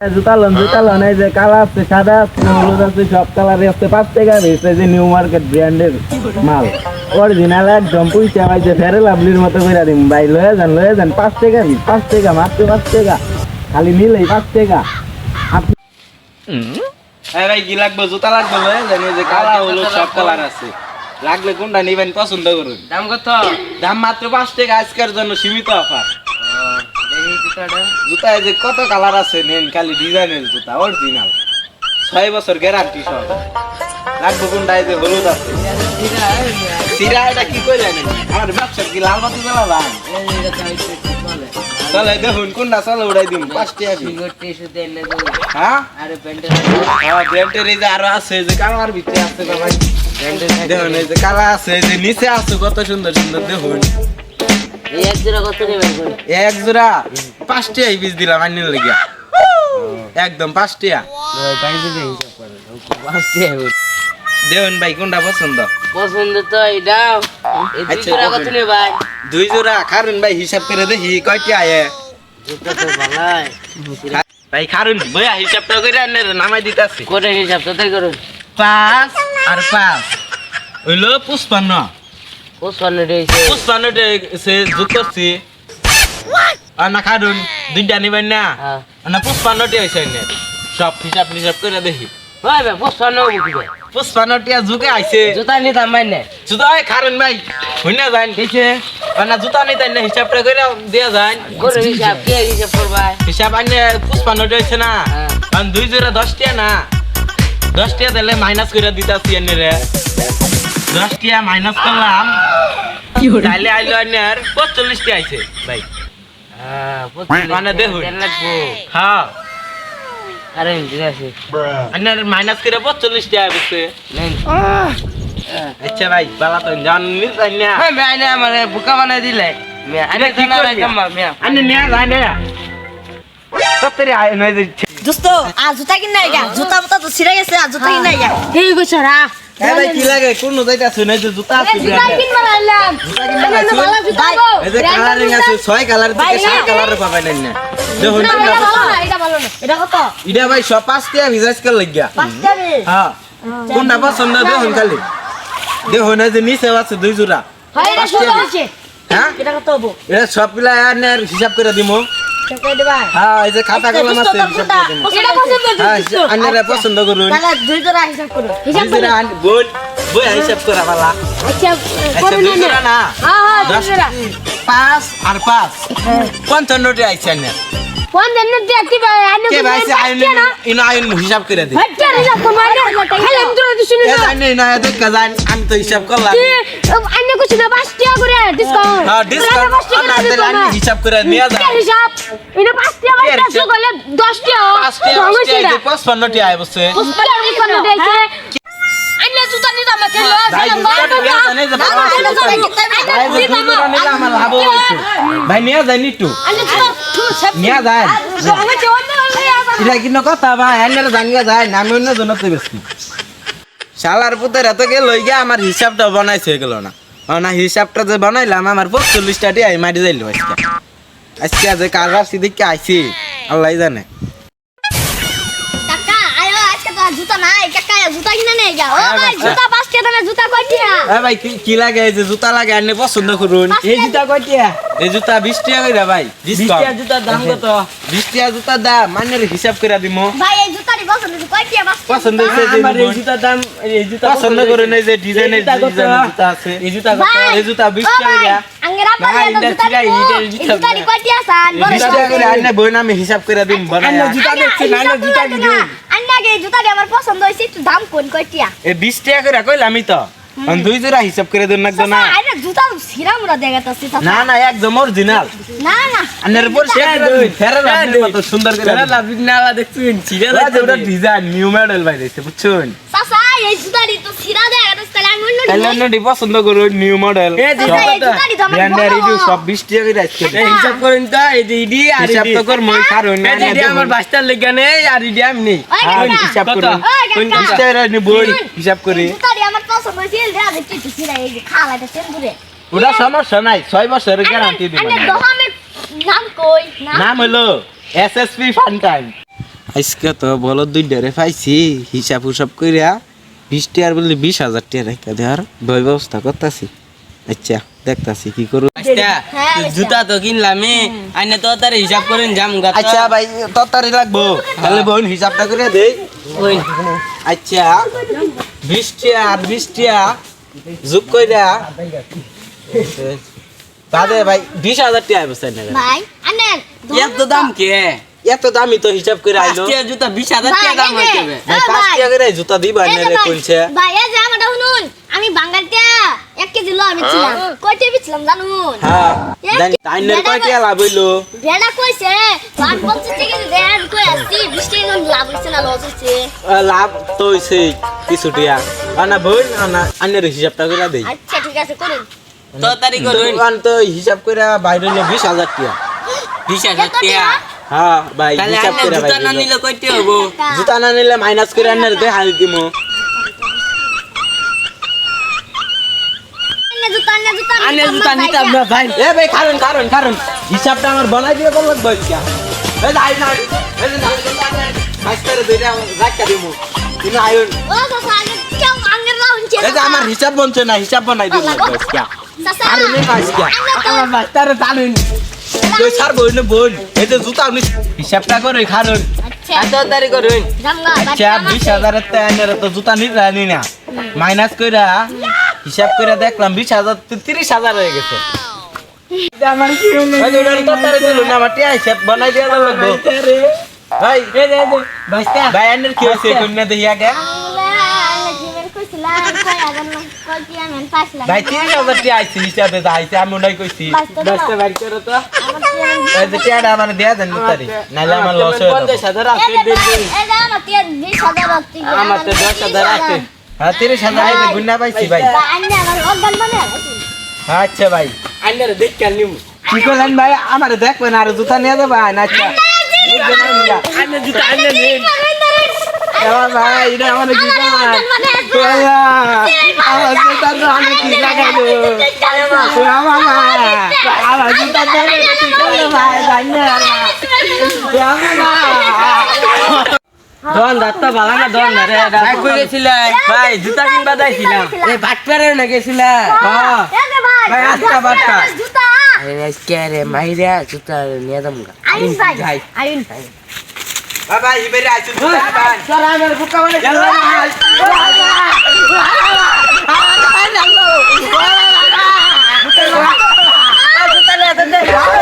জুতা লন এই যে কালা আছে সাদা আছে হলুদ আছে সব কালারে আছে 5 টাকা বেচে যে নিউ মার্কেট ব্র্যান্ডের মাল অরিজিনাল একদম পয়সা ভাই যে ফেরে লাভলির মতো কইরা দিম ভাই লয়ে যান 5 টাকা মাত্র 5 টাকা খালি নিলেই 5 টাকা আপনি ভাই কি লাগবে জুতা লাগবে লয়ে যান এই যে কালা হলুদ সব কালার আছে লাগলে কোনটা নিবেন পছন্দ করুন দাম কত? দাম মাত্র 5 টাকা আজকের জন্য সীমিত অফার দেখি জুতাটা। জুতা এই যে কত কালার আছে নেন খালি ডিজাইনের জুতা অরিজিনাল 6 বছর গ্যারান্টি সহ লাগবে কোনটা এই যে হলুদ আছে সিরা এটা কি কই জানেন আমার ব্যবসা কি লাল বাতি জ্বালা ভাই চলে দেখুন কোনটা চলে উড়াই দিন 5 টাকা হ্যাঁ আরে প্যান্টের হ্যাঁ ব্র্যান্ডের এই যে আরো আছে এই যে কালার ভিতরে আছে বাবা দেখুন এই যে কালা আছে এই যে নিচে আছে কত সুন্দর সুন্দর দেখুন এই এক জোড়া কত নেবেন কোন? এক জোড়া 5 টাকাই পিস দিলাম আইনের লাগিয়া একদম 5 টাকা বাইরে দিয়ে হিসাব করেন। বাঁচতে হবে। দেখুন ভাই কোনটা পছন্দ পছন্দ তো এটাও। এই দুই আচ্ছা, জোড়া কত ওকে। নেবেন? দুই জোড়া খারুন ভাই হিসাব করে দেখি কয়টি আয়ে জুতা তো ভালাই। ভাই খারুন ভাইয়া হিসাবটা করে আনে নামাই দিতাছি কোটের হিসাব তো তাই করুন। 5 আর 5 হইলো 55 55 রয়েছে। 55 সে যোগ করছি আর না খারুন দুইটা নিবেন না হ্যাঁ। না 55 টি হইছে না সব হিসাব করে দেখি ভাই ভাই 55 মুখে। 55 টি যুগে আইছে জুতা নিতাম ভাই না। জুতা ওই খারুন ভাই হইনা যান কিছে? না জুতা নিতে না হিসাবটা করে দেয়া যান কোটের হিসাব কে হিসাব করবা? হিসাব আনে 55 হইছে না হ্যাঁ। কারণ দুই জোড়া 10 টাকা না 10 টাকা দিলে মাইনাস করে দিতাছি এনে রে 10 টাকা মাইনাস করলাম কি হলো তাইলে আইলো আনার 45 টাকা আইছে ভাই হ্যাঁ, মানে দেখুন। তেল লাগবো। হ্যাঁ আরে ঠিক আছে। আনার মাইনাস করে 45 টাকা বুঝছে নেন। আচ্ছা ভাই বালা তো জান নি তাই না হ্যাঁ ভাই না আমারে বোকা বানাই দিলে। মে আরে কি জানা করবি? ভাই কাম্মা মিয়া। আনে নিয়া যায় না সত্তরে আয় নয় যে দোস্ত আর জুতা কিন নাই গা জুতা মতো তো ছিড়ে গেছে আর জুতা কিন নাই গা ঠিক আছে রা। এ ভাই কি লাগে কোন যাইতাছ না যে জুতা আছে জুতা কিন মারাইলাম ভালো জুতা গো এই যে কালারিং আছে 6 কালার থেকে 7 কালার পাবেন না দেখুন এটা ভালো না এটা ভালো না এটা কত ইডা ভাই সব 5 টাকা ভিজাইস কর লাগিয়া 5 টাকা রে হ্যাঁ কোনটা পছন্দ দেখুন খালি দেখুন এই যে নিচে আছে দুই জোড়া হয় এটা 5 শুরু টাকা। হচ্ছে হ্যাঁ এটা কত হবো এটা সব গুলা আনার হিসাব করে দিমু টাকা দেবা হ্যাঁ এই যে খাতা কলম আছে হিসাব করে দিমু এটা পছন্দ হ্যাঁ হচ্ছে আনারা পছন্দ করুন তাহলে দুই জোড়া হিসাব করো হিসাব দুই জোড়া বই বই হিসাব করা বালা আচ্ছা আচ্ছা করুন দুই জোড়া না হ্যাঁ হ্যাঁ দুই 10 জোড়া 5 আর 5 55 টি আইছে না কোন দেন দিয়ে কি ভাই আনে কে ভাই সে আইন ইনো আইন হিসাব করে দে হচ্ছে হিসাব করো খালি আমি তোরা দিছিস এ জানি না দেখ জান আমি তো হিসাব করলাম আনে কিছু না 5 টাকা করে ডিসকাউন্ট হ্যাঁ ডিসকাউন্ট না দিলে আমি হিসাব করে নিয়া যায় হিসাব এটা 5 টাকা কে করে করলে 10 টাকা 5 টাকা 55 টি আই বসে আইনা জুতা নিতে আমাকে ভাই জুতা নিয়ে জানে যে ভাই যে জুতা নিলে আমার লাভ হইছে ভাই নিয়ে যাই নিটু নিয়ে যায় এটা কিনো কথা ভাই আইনার জানিয়া যায় না আমি অন্য জনতে বেশি শালার পুতের এত গে লই গিয়া আমার হিসাবটা বানাইছে গেল না না হিসাবটা যে বানাইলাম আমার 45 টাটি আই মারি যাইলো আজকে যে কারবার সিদিকে আইছি আল্লাহ জানে কাকা আয়ো আজকে তো জুতা নাই কাকা জুতা কিনে নেই গা ও হ্যাঁ, ভাই বাচ্চা। জুতা 5 টাকা দামে জুতা কয়টিয়া এ ভাই কি লাগে এই যে জুতা লাগে আনে পছন্দ করুন এই জুতা কয়টিয়া এই জুতা 20 টাকা কইরা ভাই 20 টাকা জুতার দাম কত? 20 টাকা জুতা দাম মানের হিসাব করে দিমু ভাই এই জুতাটি পছন্দ হইছে কয়টিয়া বাস পছন্দ হইছে যে আমার এই নিবো। জুতার দাম এই জুতা পছন্দ করুন এই যে ডিজাইনের জুতা আছে এই জুতা কত? ভাই এই জুতা 20 টাকা ভাই কইরা আঙ্গেরা না, পারে এটা জুতা চিরাই, দিব এটা এই জুতা জুতাটি না। কয়টিয়া সান 20 টাকা করে আনে বই নামে হিসাব করে দিম বানায়া আন্না জুতা দেখছি না আন্না জুতা কি দিন? আন্না গে জুতাটি আমার পছন্দ হইছে একটু দাম কোন কয়টিয়া এ 20 টাকা করে কইলামই তো আমি দুই জোড়া হিসাব করে দেন না চাচা আইনা জুতা ছিরা মুরা দেখাতাছি চাচা না না একদম অরিজিনাল না না আনের পর ফেরা লাগবে কত সুন্দর করে যারা লাভ নালা দেখছেন ছিড়ে ওটা ওটা ডিজাইন নিউ মডেল বাইরেছে বুঝছেন চাচা এই জুতাটি তো ছিরা দেখাতাছি তাহলে আমি অন্য তাহলে অন্যটি পছন্দ করুন নিউ মডেল এ চাচা এই জুতাটি তো আমার ব্র্যান্ডের রিভিউ বড়। সব 20 টাকা করে আজকে এই হিসাব করেন তো এই যে ইডি আর হিসাব ইডি তো কর মই কারণ এই যে ইডি আমার বাস্টার লেগা নেই আর ইডি আমি নেই ওই হ্যাঁ, কাকা হিসাব কত? করুন ওই কাকা। কোন 20 টাকা নি বই হিসাব করি এই জুতাটি আমার পছন্দ হইছে দেয়া দেখতে একটু ছিরা এই যে খালাটা সেন্দুরে ওটা সমস্যা নাই 6 বছরের গ্যারান্টি দিব আন্না দহামের নাম কই নাম হলো এসএসপি ফান টাইম আজকে তো বলো 2টারে পাইছি হিসাব হুসাব কইরা 20 টাকার বললে 20,000 টাকা রেখা দেওয়ার ব্যবস্থা করতেছি। আচ্ছা দেখতাছি কি করব। জুতা তো কিনলাম আইনে তো তার হিসাব করেন জাম গা আচ্ছা ভাই তরতারি লাগবো তাহলে বোন হিসাবটা করে দেই। আচ্ছা 20 টাকা আর 20 টাকা যোগ কইরা বাদে ভাই 20,000 টাকা বসাই না ভাই আনে এত দাম কে এত দামি তো হিসাব করে আইলো। আজকে জুতা 20,000 টাকা দাম হইছে ভাই 5 টাকা করে জুতা দিবা না রে কোনছে। ভাই এই যে আমারটা শুনুন আমি বাঙ্গালটা 1 কেজি লো আমি ছিলাম কয়টা বিছলাম জানুন হ্যাঁ জানি টাইনের কয় টাকা লাভ হইলো। বেড়া কইছে 50 টাকা দেন কই আসছি 20 টাকা লাভ হইছে না লস হইছে লাভ তো হইছে কিছু টাকা আনা বোন আনা আনের হিসাবটা করে দেই। আচ্ছা ঠিক আছে করুন তো তারিখ করুন দোকান তো হিসাব করে বাইরে হলো 20,000 টাকা। 20,000 টাকা হ্যাঁ ভাই তাহলে হিসাব আইনে করে জুতা না ভাই নিলে কইতে হবো জুতা না নিলে মাইনাস করে আনের দে হাল দিমু। আনে জুতা নিতাম না ভাই এ ভাই কারণ হিসাবটা আমার বানাই দিয়ে বল লাগবে কি এই যাই না এই না মাস্টার ধরে রাখা দিমু তুমি আইন ও সাসা আগে কেউ আঙ্গের রাউন ছে এই যে আমার হিসাব বনছে না হিসাব বানাই দিমু কি সাসা আর নেই কাজ কি আমার মাস্টারে জানেন তুই স্যার বই না বোন এই যে জুতা আপনি হিসাবটা করে কারণ আচ্ছা এত তারিখ করুন জামগা আচ্ছা 20,000 এর টাকা তো জুতা নিরানি না মাইনাস কইরা হিসাব কইরা দেখলাম 20,000 তো 30,000 হয়ে গেছে। আমার কি হলো ভাই ওটা তো তারে দিল না আমার টিয়া হিসাব বানাই দিয়া লাগবে ভাই এই দে বাস্তা ভাই আনের কি হইছে কইনা দেই আগে ভাই 30,000 টাকা আইছে হিসাবে যাইছে আমি ওটাই কইছি বাস্তা বাড়ি করো তো এই যে টাকাটা আমার দেয়া দেন তারি নাইলে আমার লস হয়ে যাবে। 50,000 আছে আমার তো 10,000 আছে হ্যাঁ 30,000 আইছে গুন্না পাইছি ভাই। আচ্ছা ভাই আইনারে দেখ কেন নিমু কি করলেন ভাই আমার দেখবেন আর জুতা নিয়ে যাবেন। আচ্ছা আইনে জুতা আইনে নিন এবার ভাই এটা আমার কি করেন আমার জুতা তো আমি কি লাগাইলো আমার জুতা তো আমি কি করলো ভাই জানি দন দাত্তা ভালো না দন না রে ভাই কই গেছিলা ভাই জুতা কিনবা যাইছিলাম এই বাটপারে না গেছিলা হ্যাঁ ভাই আজকে বাটপা আজকে রে মাইরা জুতা নিয়ে যামগা ভাই ইবেরে আইছো জুতা ভাই চল আমার বুকা বলে জুতা নিয়ে